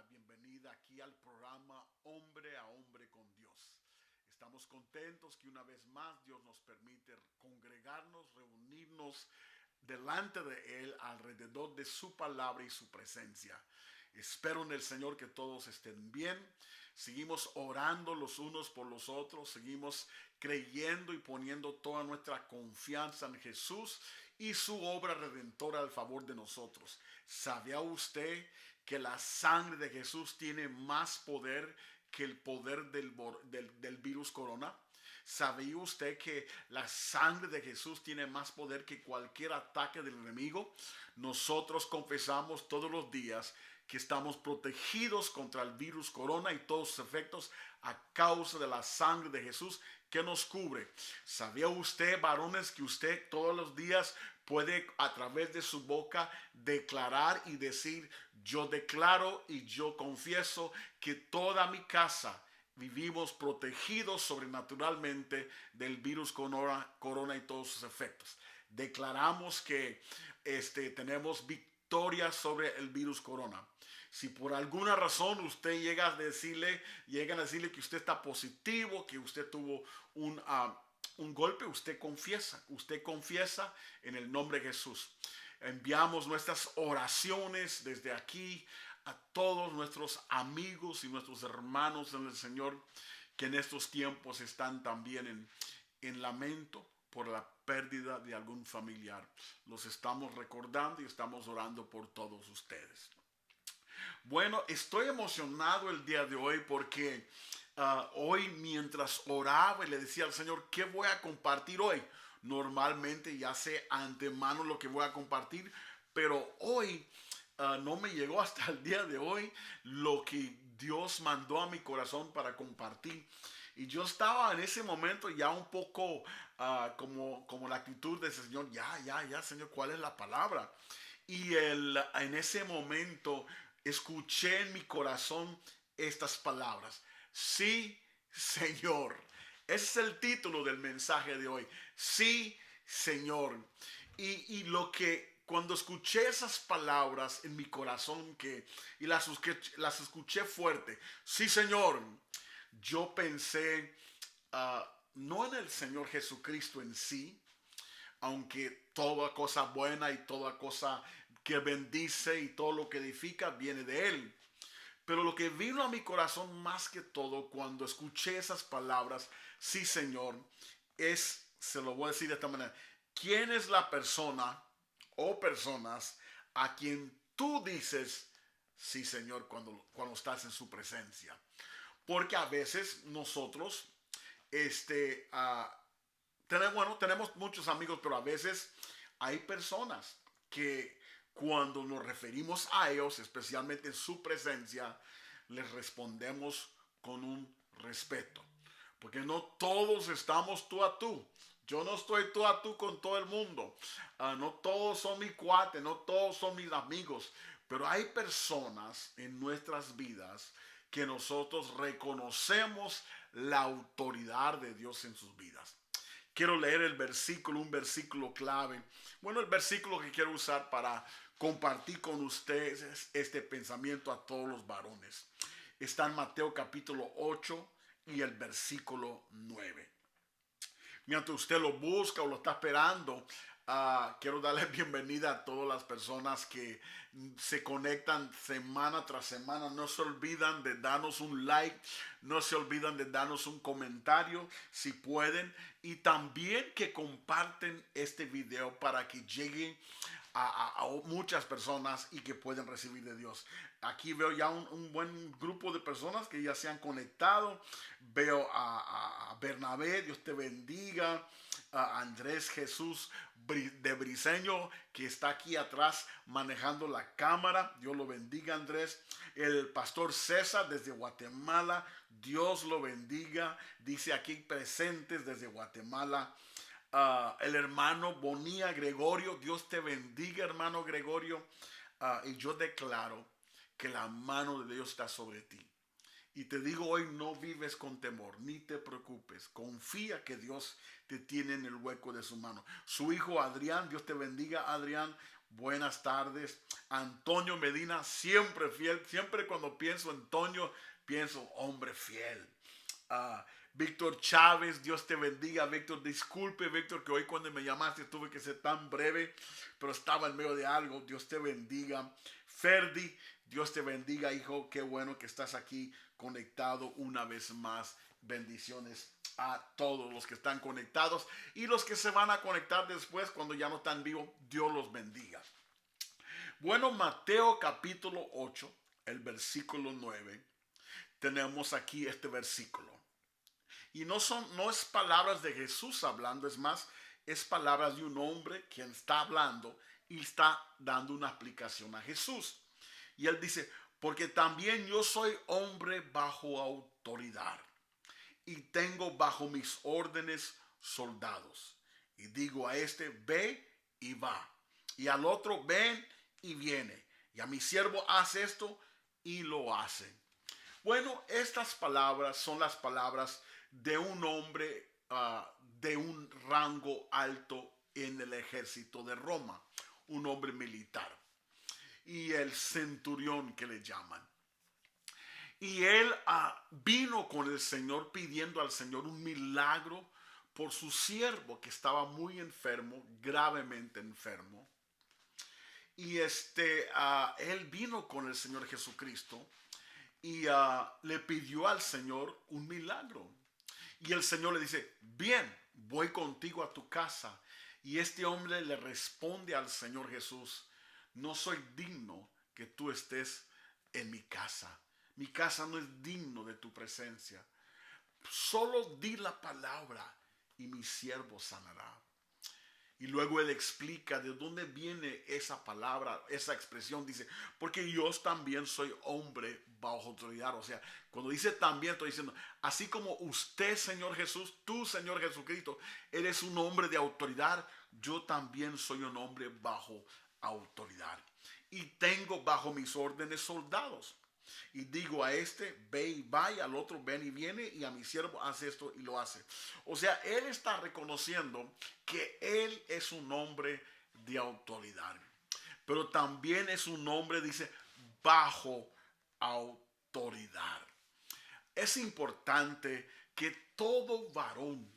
la bienvenida aquí al programa Hombre a Hombre con Dios. Estamos contentos que una vez más Dios nos permite congregarnos, reunirnos delante de Él, alrededor de su palabra y su presencia. Espero en el Señor que todos estén bien. Seguimos orando los unos por los otros. Seguimos creyendo y poniendo toda nuestra confianza en Jesús y su obra redentora al favor de nosotros. ¿Sabía usted que la sangre de Jesús tiene más poder que el poder del virus corona? ¿Sabía usted que la sangre de Jesús tiene más poder que cualquier ataque del enemigo? Nosotros confesamos todos los días que estamos protegidos contra el virus corona y todos sus efectos a causa de la sangre de Jesús que nos cubre. ¿Sabía usted, varones, que usted todos los días puede a través de su boca declarar y decir: yo declaro y yo confieso que toda mi casa vivimos protegidos sobrenaturalmente del virus corona y todos sus efectos? Declaramos que tenemos victoria sobre el virus corona. Si por alguna razón usted llega a decirle que usted está positivo, que usted tuvo un golpe, usted confiesa en el nombre de Jesús. Enviamos nuestras oraciones desde aquí a todos nuestros amigos y nuestros hermanos en el Señor que en estos tiempos están también en lamento por la pérdida de algún familiar. Los estamos recordando y estamos orando por todos ustedes. Bueno, estoy emocionado el día de hoy porque hoy, mientras oraba y le decía al Señor qué voy a compartir hoy, normalmente ya sé antemano lo que voy a compartir, pero hoy no me llegó hasta el día de hoy lo que Dios mandó a mi corazón para compartir. Y yo estaba en ese momento ya un poco como la actitud de ese Señor, ya, Señor, ¿cuál es la palabra? Y en ese momento escuché en mi corazón estas palabras: sí, Señor. Ese es el título del mensaje de hoy: sí, Señor. Y lo que cuando escuché esas palabras en mi corazón y las escuché fuerte: sí, Señor, yo pensé no en el Señor Jesucristo en sí, aunque toda cosa buena y toda cosa que bendice y todo lo que edifica viene de Él. Pero lo que vino a mi corazón más que todo cuando escuché esas palabras, sí, Señor, se lo voy a decir de esta manera: ¿quién es la persona o personas a quien tú dices sí, Señor, cuando estás en su presencia? Porque a veces nosotros, tenemos muchos amigos, pero a veces hay personas que cuando nos referimos a ellos, especialmente en su presencia, les respondemos con un respeto. Porque no todos estamos tú a tú. Yo no estoy tú a tú con todo el mundo. No todos son mi cuate, no todos son mis amigos. Pero hay personas en nuestras vidas que nosotros reconocemos la autoridad de Dios en sus vidas. Quiero leer un versículo clave. Bueno, el versículo que quiero usar para compartir con ustedes este pensamiento a todos los varones está en Mateo capítulo 8 y el versículo 9. Mientras usted lo busca o lo está esperando, quiero darle bienvenida a todas las personas que se conectan semana tras semana. No se olvidan de darnos un like, no se olvidan de darnos un comentario si pueden, y también que comparten este video para que llegue a muchas personas y que pueden recibir de Dios. Aquí veo ya un buen grupo de personas que ya se han conectado. Veo a Bernabé, Dios te bendiga. A Andrés Jesús de Briseño, que está aquí atrás manejando la cámara. Dios lo bendiga, Andrés. El pastor César desde Guatemala, Dios lo bendiga. Dice aquí presentes desde Guatemala. El hermano Bonilla Gregorio, Dios te bendiga, hermano Gregorio. Y yo declaro que la mano de Dios está sobre ti. Y te digo hoy: no vives con temor, ni te preocupes. Confía que Dios te tiene en el hueco de su mano. Su hijo Adrián, Dios te bendiga, Adrián. buenas tardes. Antonio Medina, siempre fiel. Siempre cuando pienso en Antonio, pienso hombre fiel. Víctor Chávez, Dios te bendiga. Víctor, disculpe, Víctor, que hoy cuando me llamaste tuve que ser tan breve, pero estaba en medio de algo. Dios te bendiga. Ferdi, Dios te bendiga, hijo. Qué bueno que estás aquí conectado una vez más. Bendiciones a todos los que están conectados y los que se van a conectar después cuando ya no están vivos. Dios los bendiga. Bueno, Mateo capítulo 8, el versículo 9. Tenemos aquí este versículo. Y no es palabras de Jesús hablando, es más, es palabras de un hombre quien está hablando y está dando una explicación a Jesús. Y él dice, porque también yo soy hombre bajo autoridad y tengo bajo mis órdenes soldados. Y digo a este, ve y va. Y al otro, ven y viene. Y a mi siervo, hace esto y lo hace. Bueno, estas palabras son las palabras de un hombre de un rango alto en el ejército de Roma, un hombre militar, y el centurión que le llaman. Y él vino con el Señor pidiendo al Señor un milagro por su siervo que estaba muy enfermo, gravemente enfermo. Y él vino con el Señor Jesucristo y le pidió al Señor un milagro. Y el Señor le dice, bien, voy contigo a tu casa. Y este hombre le responde al Señor Jesús, no soy digno que tú estés en mi casa. Mi casa no es digno de tu presencia. Solo di la palabra y mi siervo sanará. Y luego él explica de dónde viene esa palabra, esa expresión. Dice, porque yo también soy hombre bajo autoridad. O sea, cuando dice también, estoy diciendo, así como usted, Señor Jesús, tú, Señor Jesucristo, eres un hombre de autoridad, yo también soy un hombre bajo autoridad. Y tengo bajo mis órdenes soldados. Y digo a este, ve y vaya, al otro, ven y viene, y a mi siervo hace esto y lo hace. O sea, él está reconociendo que él es un hombre de autoridad. Pero también es un hombre, dice, bajo autoridad. Es importante que todo varón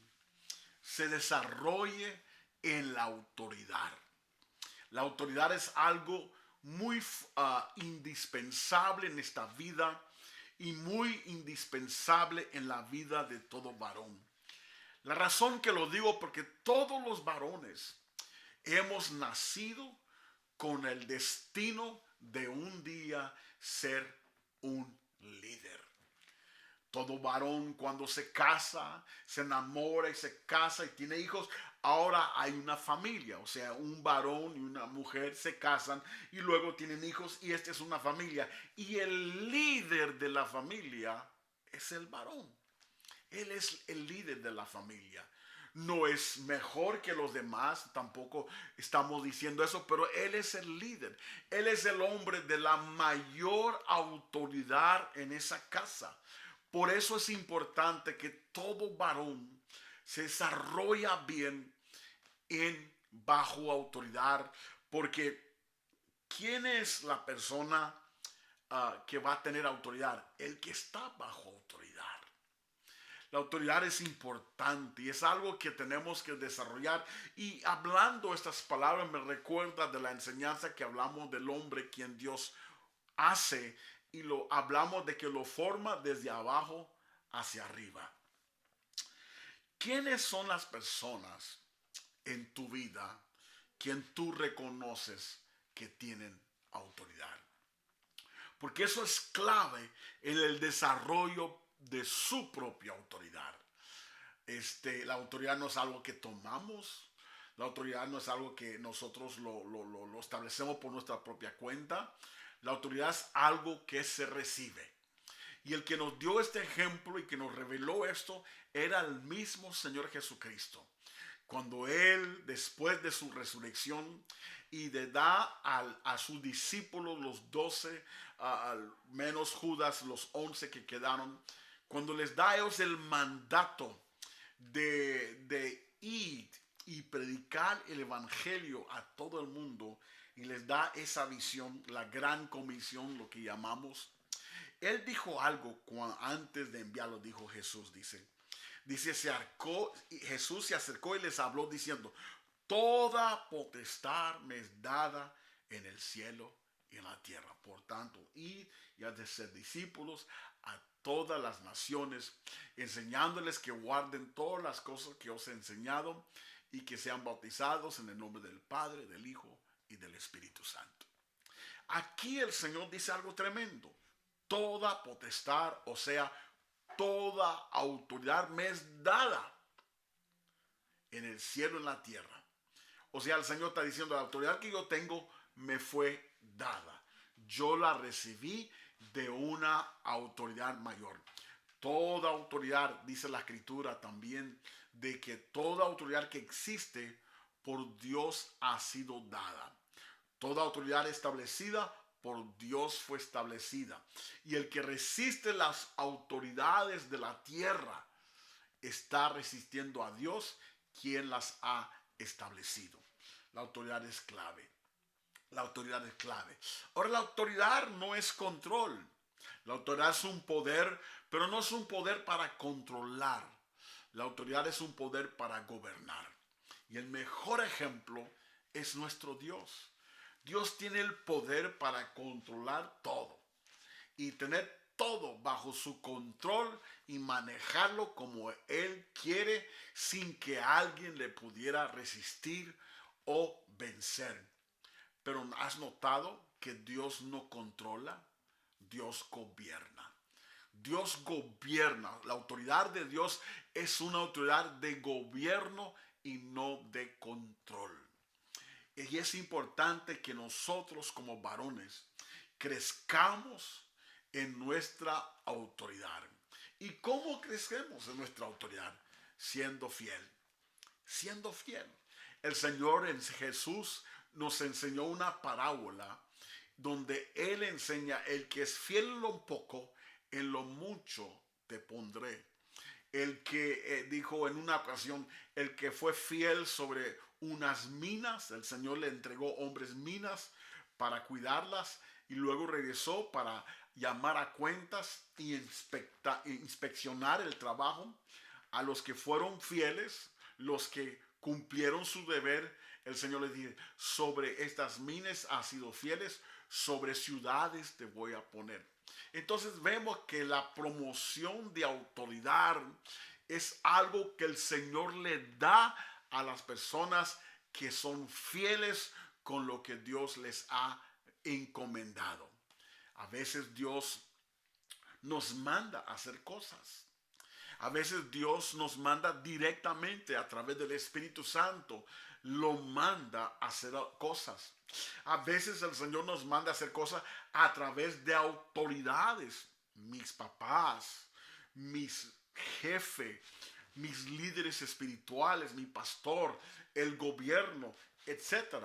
se desarrolle en la autoridad. La autoridad es algo muy indispensable en esta vida y muy indispensable en la vida de todo varón. La razón que lo digo porque todos los varones hemos nacido con el destino de un día ser un líder. Todo varón cuando se casa, se enamora y se casa y tiene hijos, ahora hay una familia. O sea, un varón y una mujer se casan y luego tienen hijos y esta es una familia. Y el líder de la familia es el varón. Él es el líder de la familia. No es mejor que los demás, tampoco estamos diciendo eso, pero él es el líder. Él es el hombre de la mayor autoridad en esa casa. Por eso es importante que todo varón se desarrolla bien bajo autoridad, porque ¿quién es la persona que va a tener autoridad? El que está bajo autoridad. La autoridad es importante y es algo que tenemos que desarrollar. Y hablando estas palabras me recuerda de la enseñanza que hablamos del hombre quien Dios hace. Y hablamos de que lo forma desde abajo hacia arriba. ¿Quiénes son las personas en tu vida quien tú reconoces que tienen autoridad? Porque eso es clave en el desarrollo de su propia autoridad. La autoridad no es algo que tomamos. La autoridad no es algo que nosotros lo establecemos por nuestra propia cuenta. La autoridad es algo que se recibe. Y el que nos dio este ejemplo y que nos reveló esto era el mismo Señor Jesucristo. Cuando Él, después de su resurrección y de dar a sus discípulos los 12, al menos Judas, los 11 que quedaron, cuando les da a ellos el mandato de ir y predicar el evangelio a todo el mundo, y les da esa visión, la gran comisión, lo que llamamos. Él dijo algo antes de enviarlo, dijo Jesús, dice, Jesús se acercó y les habló diciendo, toda potestad me es dada en el cielo y en la tierra. Por tanto, id y haz de ser discípulos a todas las naciones, enseñándoles que guarden todas las cosas que os he enseñado y que sean bautizados en el nombre del Padre, del Hijo y del Espíritu Santo. Aquí el Señor dice algo tremendo. Toda potestad, o sea, toda autoridad me es dada en el cielo y en la tierra. O sea, el Señor está diciendo, la autoridad que yo tengo me fue dada. Yo la recibí de una autoridad mayor. Toda autoridad, dice la Escritura también, de que toda autoridad que existe por Dios ha sido dada. Toda autoridad establecida por Dios fue establecida. Y el que resiste las autoridades de la tierra está resistiendo a Dios, quien las ha establecido. La autoridad es clave. La autoridad es clave. Ahora, la autoridad no es control. La autoridad es un poder, pero no es un poder para controlar. La autoridad es un poder para gobernar. Y el mejor ejemplo es nuestro Dios. Dios tiene el poder para controlar todo y tener todo bajo su control y manejarlo como Él quiere sin que alguien le pudiera resistir o vencer. Pero ¿has notado que Dios no controla? Dios gobierna. Dios gobierna. La autoridad de Dios es una autoridad de gobierno y no de control. Y es importante que nosotros como varones crezcamos en nuestra autoridad. ¿Y cómo crecemos en nuestra autoridad? Siendo fiel. Siendo fiel. El Señor en Jesús nos enseñó una parábola donde Él enseña, el que es fiel en lo poco, en lo mucho te pondré. El que dijo en una ocasión, el que fue fiel sobre unas minas, el Señor le entregó hombres minas para cuidarlas y luego regresó para llamar a cuentas y inspeccionar el trabajo. A los que fueron fieles, los que cumplieron su deber, el Señor les dice, sobre estas minas has sido fieles, sobre ciudades te voy a poner. Entonces vemos que la promoción de autoridad es algo que el Señor le da a las personas que son fieles con lo que Dios les ha encomendado. A veces Dios nos manda a hacer cosas. A veces Dios nos manda directamente a través del Espíritu Santo. Lo manda a hacer cosas. A veces el Señor nos manda a hacer cosas a través de autoridades. Mis papás, mis jefes, mis líderes espirituales, mi pastor, el gobierno, etc.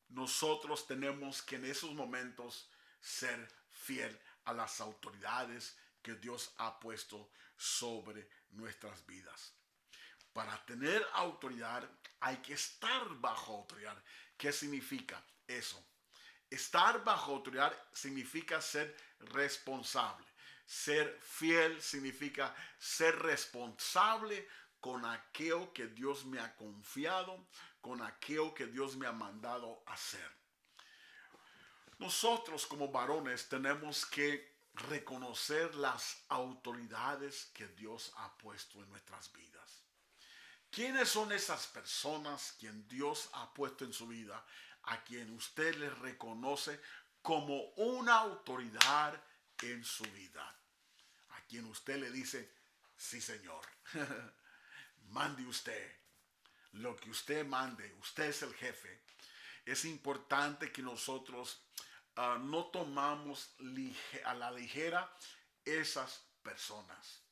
Nosotros tenemos que en esos momentos ser fiel a las autoridades que Dios ha puesto sobre nuestras vidas. Para tener autoridad hay que estar bajo autoridad. ¿Qué significa eso? Estar bajo autoridad significa ser responsable. Ser fiel significa ser responsable con aquello que Dios me ha confiado, con aquello que Dios me ha mandado hacer. Nosotros como varones tenemos que reconocer las autoridades que Dios ha puesto en nuestras vidas. ¿Quiénes son esas personas quien Dios ha puesto en su vida, a quien usted les reconoce como una autoridad en su vida? A quien usted le dice, sí Señor, mande usted, lo que usted mande, usted es el jefe. Es importante que nosotros no tomamos a la ligera esas personas.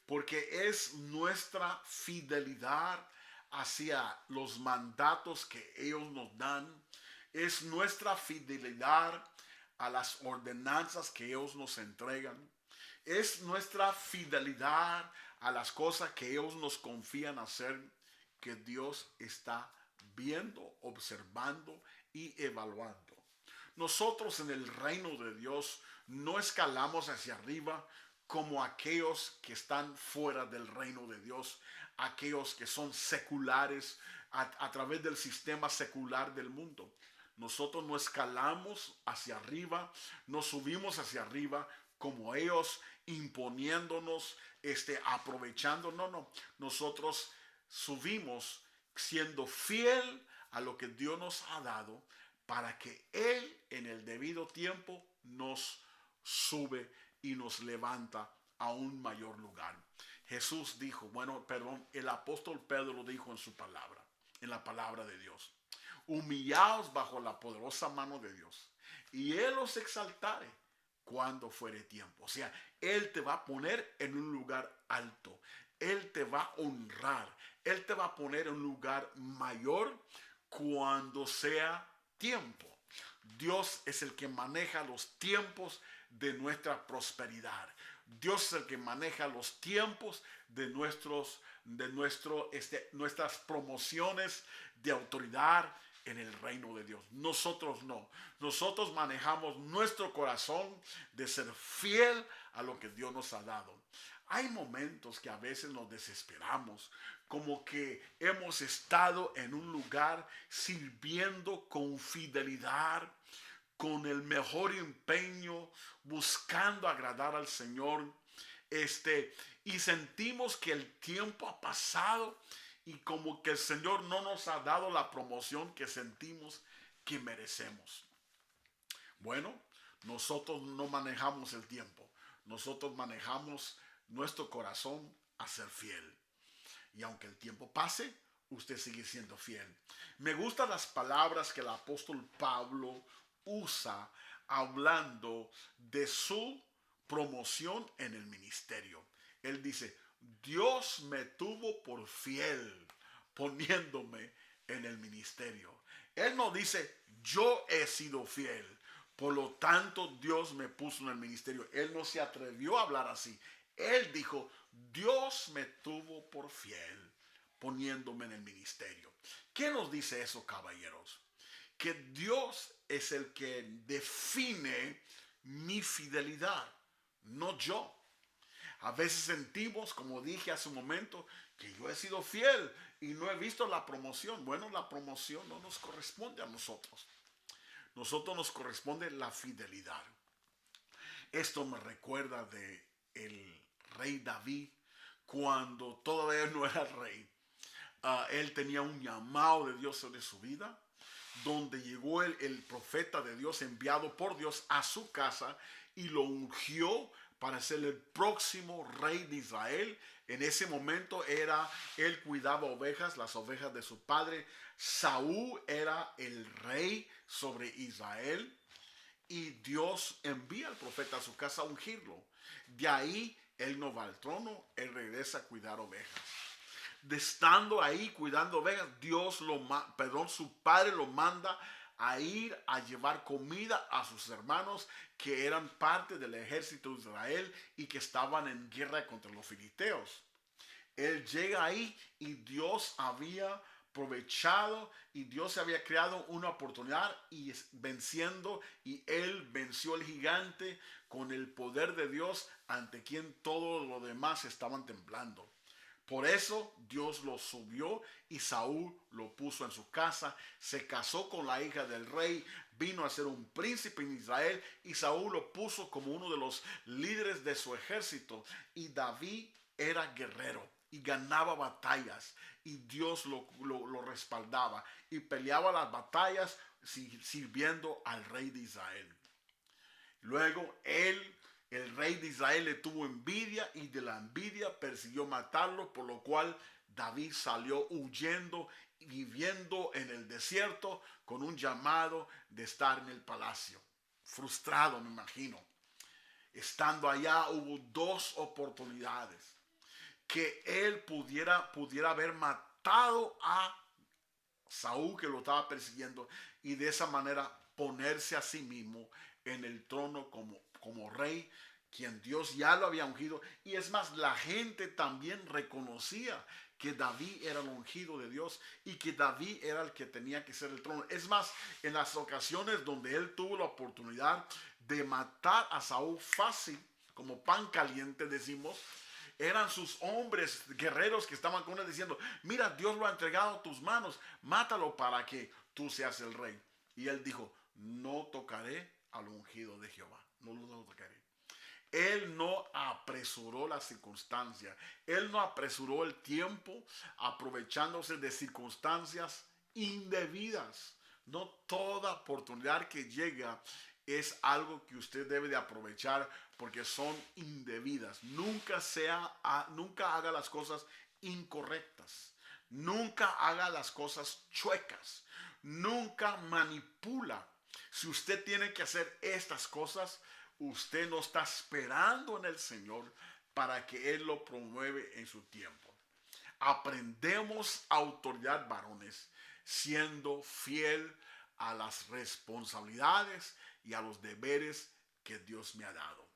Porque es nuestra fidelidad hacia los mandatos que ellos nos dan. Es nuestra fidelidad a las ordenanzas que ellos nos entregan. Es nuestra fidelidad a las cosas que ellos nos confían hacer, que Dios está viendo, observando y evaluando. Nosotros en el reino de Dios no escalamos hacia arriba como aquellos que están fuera del reino de Dios, aquellos que son seculares a través del sistema secular del mundo. Nosotros no escalamos hacia arriba, no subimos hacia arriba como ellos imponiéndonos, aprovechando. No, no. Nosotros subimos siendo fiel a lo que Dios nos ha dado para que Él en el debido tiempo nos sube y nos levanta a un mayor lugar. Jesús dijo, el apóstol Pedro lo dijo en su palabra, en la palabra de Dios. Humillaos bajo la poderosa mano de Dios y Él os exaltare cuando fuere tiempo. O sea, Él te va a poner en un lugar alto. Él te va a honrar. Él te va a poner en un lugar mayor cuando sea tiempo. Dios es el que maneja los tiempos de nuestra prosperidad. Dios es el que maneja los tiempos de nuestras promociones de autoridad en el reino de Dios. Nosotros no. Nosotros manejamos nuestro corazón de ser fiel a lo que Dios nos ha dado. Hay momentos que a veces nos desesperamos, como que hemos estado en un lugar sirviendo con fidelidad, con el mejor empeño, buscando agradar al Señor, y sentimos que el tiempo ha pasado y como que el Señor no nos ha dado la promoción que sentimos que merecemos. Bueno, nosotros no manejamos el tiempo. Nosotros manejamos nuestro corazón a ser fiel. Y aunque el tiempo pase, usted sigue siendo fiel. Me gustan las palabras que el apóstol Pablo usa hablando de su promoción en el ministerio. Él dice, Dios me tuvo por fiel poniéndome en el ministerio. Él no dice, yo he sido fiel, por lo tanto Dios me puso en el ministerio. Él no se atrevió a hablar así. Él dijo, Dios me tuvo por fiel poniéndome en el ministerio. ¿Qué nos dice eso, caballeros? Que Dios es el que define mi fidelidad, no yo. A veces sentimos, como dije hace un momento, que yo he sido fiel y no he visto la promoción. Bueno, la promoción no nos corresponde a nosotros. Nosotros nos corresponde la fidelidad. Esto me recuerda de el rey David cuando todavía no era rey. Él tenía un llamado de Dios sobre su vida, donde llegó el profeta de Dios enviado por Dios a su casa y lo ungió para ser el próximo rey de Israel. En ese momento él cuidaba ovejas, las ovejas de su padre. Saúl era el rey sobre Israel y Dios envía al profeta a su casa a ungirlo. De ahí él no va al trono, él regresa a cuidar ovejas. De estando ahí cuidando ovejas, su padre lo manda a ir a llevar comida a sus hermanos que eran parte del ejército de Israel y que estaban en guerra contra los filisteos. Él llega ahí y Dios había aprovechado y Dios había creado una oportunidad y venciendo, y él venció al gigante con el poder de Dios ante quien todos los demás estaban temblando. Por eso Dios lo subió y Saúl lo puso en su casa. Se casó con la hija del rey, vino a ser un príncipe en Israel y Saúl lo puso como uno de los líderes de su ejército. Y David era guerrero y ganaba batallas y Dios lo respaldaba y peleaba las batallas sirviendo al rey de Israel. Luego el rey de Israel le tuvo envidia y de la envidia persiguió matarlo, por lo cual David salió huyendo y viviendo en el desierto con un llamado de estar en el palacio. Frustrado, me imagino. Estando allá hubo dos oportunidades que él pudiera haber matado a Saúl, que lo estaba persiguiendo, y de esa manera ponerse a sí mismo en el trono como rey, quien Dios ya lo había ungido. Y es más, la gente también reconocía que David era el ungido de Dios y que David era el que tenía que ser el trono. Es más, en las ocasiones donde él tuvo la oportunidad de matar a Saúl fácil, como pan caliente decimos, eran sus hombres guerreros que estaban con él diciendo, mira, Dios lo ha entregado a tus manos, mátalo para que tú seas el rey. Y él dijo, no tocaré al ungido de Jehová, no lo tocaré. Él no apresuró la circunstancia, él no apresuró el tiempo aprovechándose de circunstancias indebidas. No toda oportunidad que llega es algo que usted debe de aprovechar porque son indebidas. Nunca haga las cosas incorrectas. Nunca haga las cosas chuecas. Nunca manipula. Si usted tiene que hacer estas cosas, usted no está esperando en el Señor para que Él lo promueve en su tiempo. Aprendemos autoridad, varones, siendo fiel a las responsabilidades y a los deberes que Dios me ha dado.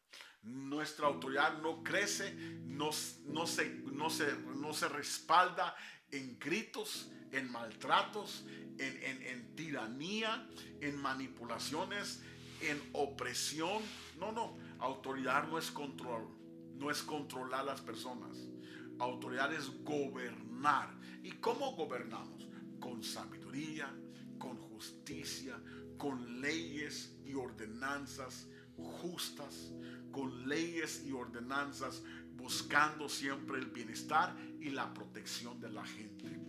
Nuestra autoridad no crece, no se respalda en gritos, en maltratos, en tiranía, en manipulaciones, en opresión. No. Autoridad no es control, no es controlar a las personas. Autoridad es gobernar. ¿Y cómo gobernamos? Con sabiduría, con justicia, con leyes y ordenanzas justas, con leyes y ordenanzas buscando siempre el bienestar y la protección de la gente.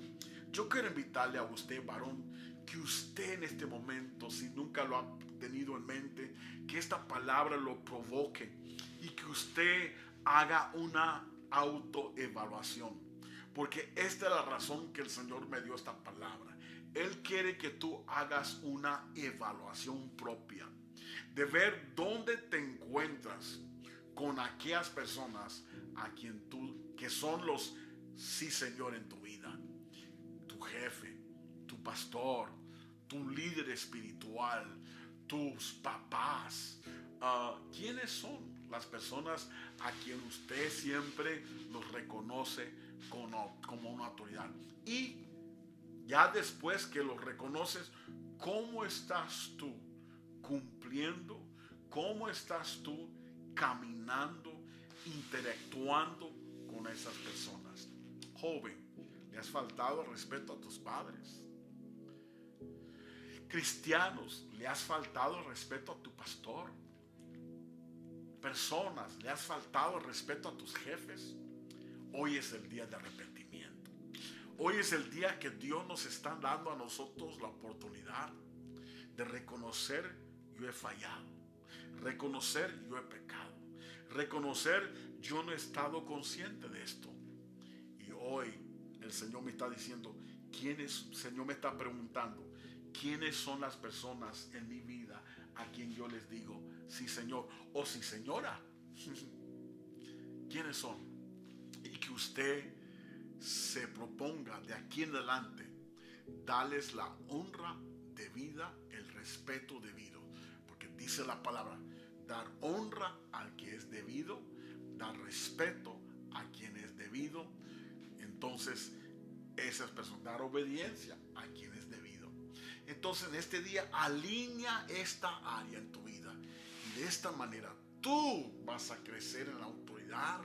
Yo quiero invitarle a usted, varón, que usted en este momento, si nunca lo ha tenido en mente, que esta palabra lo provoque y que usted haga una autoevaluación. Porque esta es la razón que el Señor me dio esta palabra. Él quiere que tú hagas una evaluación propia, de ver dónde te encuentras con aquellas personas a quien que son los sí Señor en tu vida. Tu jefe, tu pastor, tu líder espiritual, tus papás. ¿Quiénes son las personas a quien usted siempre los reconoce como una autoridad? Y ya después que los reconoces, ¿cómo estás tú cumpliendo? ¿Cómo estás tú caminando, interactuando con esas personas? Joven, ¿le has faltado el respeto a tus padres? Cristianos, ¿le has faltado el respeto a tu pastor? Personas, ¿le has faltado el respeto a tus jefes? Hoy es el día de arrepentimiento. Hoy es el día que Dios nos está dando a nosotros la oportunidad de reconocer: yo he fallado, reconocer: yo he pecado, reconocer: yo no he estado consciente de esto. Y hoy el Señor me está diciendo, Señor me está preguntando, ¿quiénes son las personas en mi vida a quien yo les digo sí Señor o sí señora? ¿Quiénes son? Y que usted se proponga de aquí en adelante darles la honra debida, el respeto debido, porque dice la palabra: dar honra al que es debido, dar respeto a quien es debido. Entonces esas personas, dar obediencia a quien es debido. Entonces en este día alinea esta área en tu vida y de esta manera tú vas a crecer en la autoridad,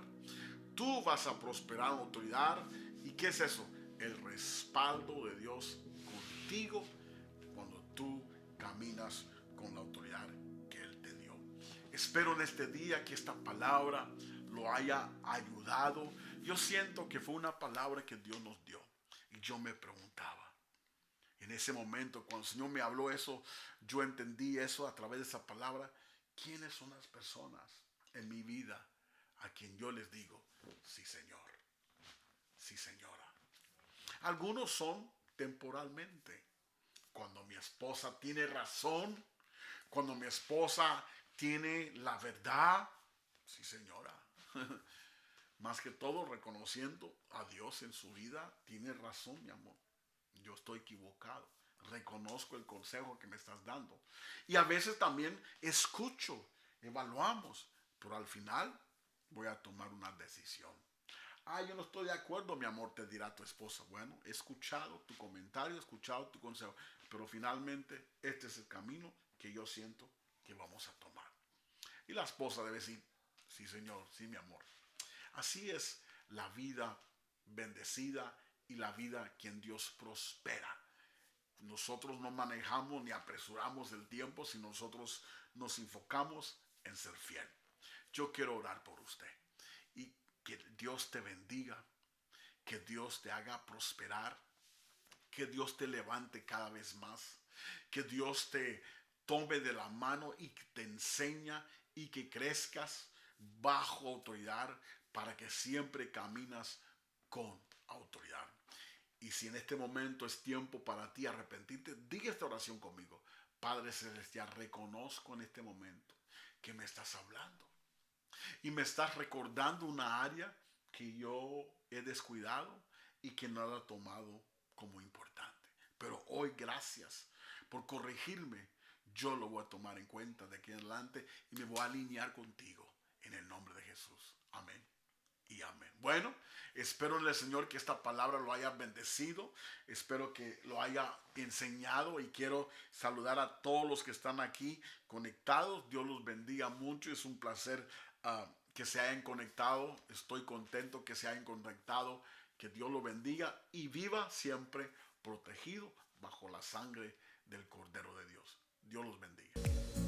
tú vas a prosperar en la autoridad. ¿Y qué es eso? El respaldo de Dios contigo cuando tú caminas con la autoridad que Él te dio. Espero en este día que esta palabra lo haya ayudado. Yo siento que fue una palabra que Dios nos dio y yo me preguntaba en ese momento, cuando el Señor me habló eso, yo entendí eso a través de esa palabra. ¿Quiénes son las personas en mi vida a quien yo les digo sí Señor, sí señora? Algunos son temporalmente. Cuando mi esposa tiene razón, cuando mi esposa tiene la verdad, sí señora. Más que todo reconociendo a Dios en su vida, tiene razón mi amor, yo estoy equivocado, reconozco el consejo que me estás dando. Y a veces también escucho, evaluamos, pero al final voy a tomar una decisión. Yo no estoy de acuerdo, mi amor, te dirá tu esposa. Bueno, he escuchado tu comentario, he escuchado tu consejo, pero finalmente este es el camino que yo siento que vamos a tomar. Y la esposa debe decir, sí, señor, sí, mi amor. Así es la vida bendecida y la vida que en Dios prospera. Nosotros no manejamos ni apresuramos el tiempo si nosotros nos enfocamos en ser fiel. Yo quiero orar por usted y que Dios te bendiga, que Dios te haga prosperar, que Dios te levante cada vez más, que Dios te tome de la mano y te enseña y que crezcas bajo autoridad para que siempre caminas con autoridad. Y si en este momento es tiempo para ti arrepentirte, diga esta oración conmigo. Padre Celestial, reconozco en este momento que me estás hablando y me estás recordando una área que yo he descuidado y que no la he tomado como importante. Pero hoy, gracias por corregirme. Yo lo voy a tomar en cuenta de aquí en adelante y me voy a alinear contigo en el nombre de Jesús. Amén y amén. Bueno, espero en el Señor que esta palabra lo haya bendecido. Espero que lo haya enseñado y quiero saludar a todos los que están aquí conectados. Dios los bendiga mucho. Es un placer que se hayan conectado. Estoy contento que se hayan conectado. Que Dios los bendiga y viva siempre protegido bajo la sangre del Cordero de Dios. Dios los bendiga.